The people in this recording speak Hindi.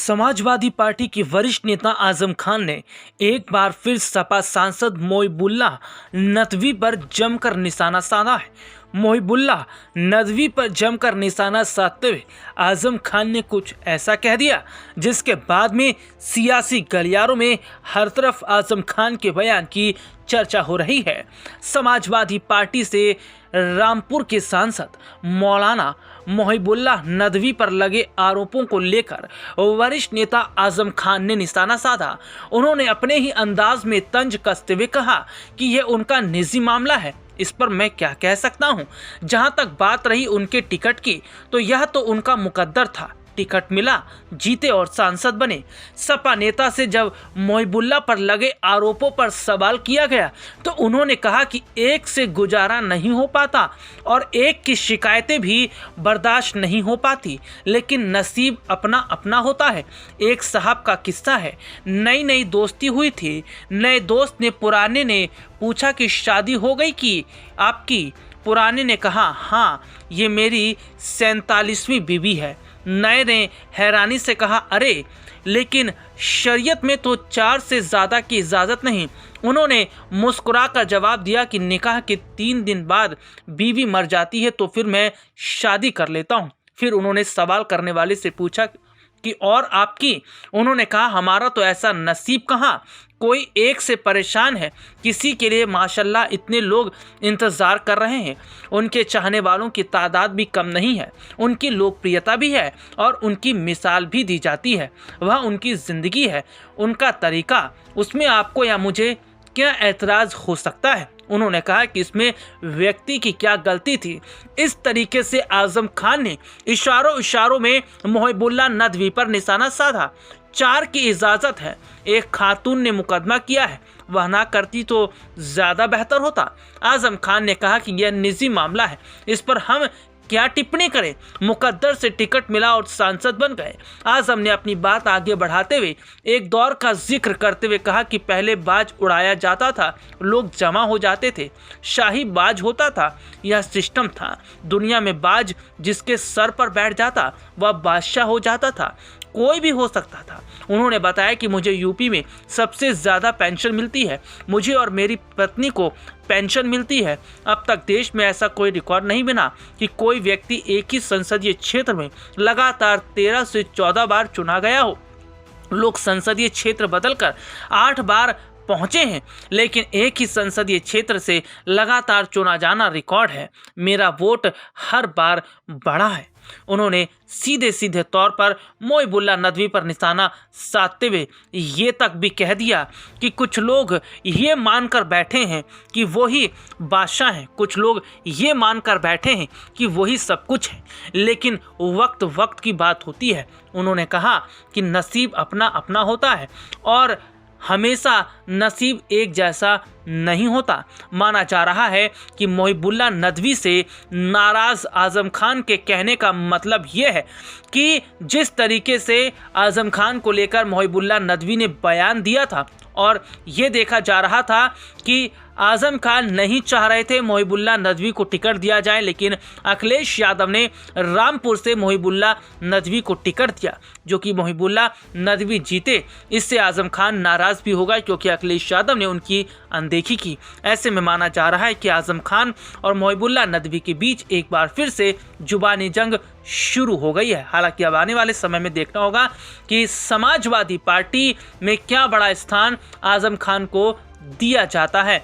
समाजवादी पार्टी के वरिष्ठ नेता आजम खान ने एक बार फिर सपा सांसद मोहिबुल्लाह नदवी पर जमकर निशाना साधा है। मोहिबुल्लाह नदवी पर जमकर निशाना साधते हुए आजम खान ने कुछ ऐसा कह दिया जिसके बाद में सियासी गलियारों में हर तरफ आजम खान के बयान की चर्चा हो रही है। समाजवादी पार्टी से रामपुर के सांसद मौलाना मोहिबुल्लाह नदवी पर लगे आरोपों को लेकर वरिष्ठ नेता आजम खान ने निशाना साधा। उन्होंने अपने ही अंदाज में तंज कसते हुए कहा कि यह उनका निजी मामला है, इस पर मैं क्या कह सकता हूं। जहां तक बात रही उनके टिकट की, तो यह तो उनका मुकद्दर था, टिकट मिला, जीते और सांसद बने। सपा नेता से जब मोहिबुल्लाह पर लगे आरोपों पर सवाल किया गया तो उन्होंने कहा कि एक से गुजारा नहीं हो पाता और एक की शिकायतें भी बर्दाश्त नहीं हो पाती, लेकिन नसीब अपना अपना होता है। एक साहब का किस्सा है, नई नई दोस्ती हुई थी, नए दोस्त ने पुराने ने पूछा कि शादी हो गई कि आपकी? पुराने ने कहा हाँ, ये मेरी 47वीं बीवी है। नए ने हैरानी से कहा अरे, लेकिन शरीयत में तो 4 से ज़्यादा की इजाज़त नहीं। उन्होंने मुस्कुराकर जवाब दिया कि निकाह के 3 दिन बाद बीवी मर जाती है तो फिर मैं शादी कर लेता हूँ। फिर उन्होंने सवाल करने वाले से पूछा कि और आपकी? उन्होंने कहा हमारा तो ऐसा नसीब कहाँ, कोई एक से परेशान है, किसी के लिए माशाल्लाह इतने लोग इंतज़ार कर रहे हैं। उनके चाहने वालों की तादाद भी कम नहीं है, उनकी लोकप्रियता भी है और उनकी मिसाल भी दी जाती है। वह उनकी ज़िंदगी है, उनका तरीका, उसमें आपको या मुझे क्या एतराज़ हो सकता है? उन्होंने कहा कि इसमें व्यक्ति की क्या गलती थी। इस तरीके से आजम खान ने इशारों में मोहिबुल्लाह नदवी पर निशाना साधा। 4 की इजाज़त है, एक खातून ने मुकदमा किया है, वह ना करती तो ज़्यादा बेहतर होता। आजम खान ने कहा कि यह निजी मामला है, इस पर हम क्या टिप्पणी करें। मुकद्दर से टिकट मिला और सांसद बन गए। आजम ने अपनी बात आगे बढ़ाते हुए एक दौर का जिक्र करते हुए कहा कि पहले बाज उड़ाया जाता था, लोग जमा हो जाते थे, शाही बाज होता था, यह सिस्टम था। दुनिया में बाज जिसके सर पर बैठ जाता वह बादशाह हो जाता था, कोई भी हो सकता था। उन्होंने बताया कि मुझे यूपी में सबसे ज़्यादा पेंशन मिलती है, मुझे और मेरी पत्नी को पेंशन मिलती है। अब तक देश में ऐसा कोई रिकॉर्ड नहीं बना कि कोई व्यक्ति एक ही संसदीय क्षेत्र में लगातार 13 से 14 बार चुना गया हो। लोग संसदीय क्षेत्र बदलकर 8 बार पहुंचे हैं, लेकिन एक ही संसदीय क्षेत्र से लगातार चुना जाना रिकॉर्ड है। मेरा वोट हर बार बढ़ा है। उन्होंने सीधे तौर पर मोहिबुल्लाह नदवी पर निशाना साधते हुए ये तक भी कह दिया कि कुछ लोग ये मानकर बैठे हैं कि वही बादशाह हैं, कुछ लोग ये मानकर बैठे हैं कि वही सब कुछ है, लेकिन वक्त की बात होती है। उन्होंने कहा कि नसीब अपना अपना होता है और हमेशा नसीब एक जैसा नहीं होता। माना जा रहा है कि मोहिबुल्लाह नदवी से नाराज़ आजम खान के कहने का मतलब यह है कि जिस तरीके से आजम खान को लेकर मोहिबुल्लाह नदवी ने बयान दिया था और ये देखा जा रहा था कि आजम खान नहीं चाह रहे थे मोहिबुल्लाह नदवी को टिकट दिया जाए, लेकिन अखिलेश यादव ने रामपुर से मोहिबुल्लाह नदवी को टिकट दिया, जो कि मोहिबुल्लाह नदवी जीते। इससे आजम खान नाराज़ भी होगा क्योंकि अखिलेश यादव ने उनकी अनदेखी की। ऐसे में माना जा रहा है कि आजम खान और मोहिबुल्लाह नदवी के बीच एक बार फिर से जुबानी जंग शुरू हो गई है। हालांकि अब आने वाले समय में देखना होगा कि समाजवादी पार्टी में क्या बड़ा स्थान आजम खान को दिया जाता है।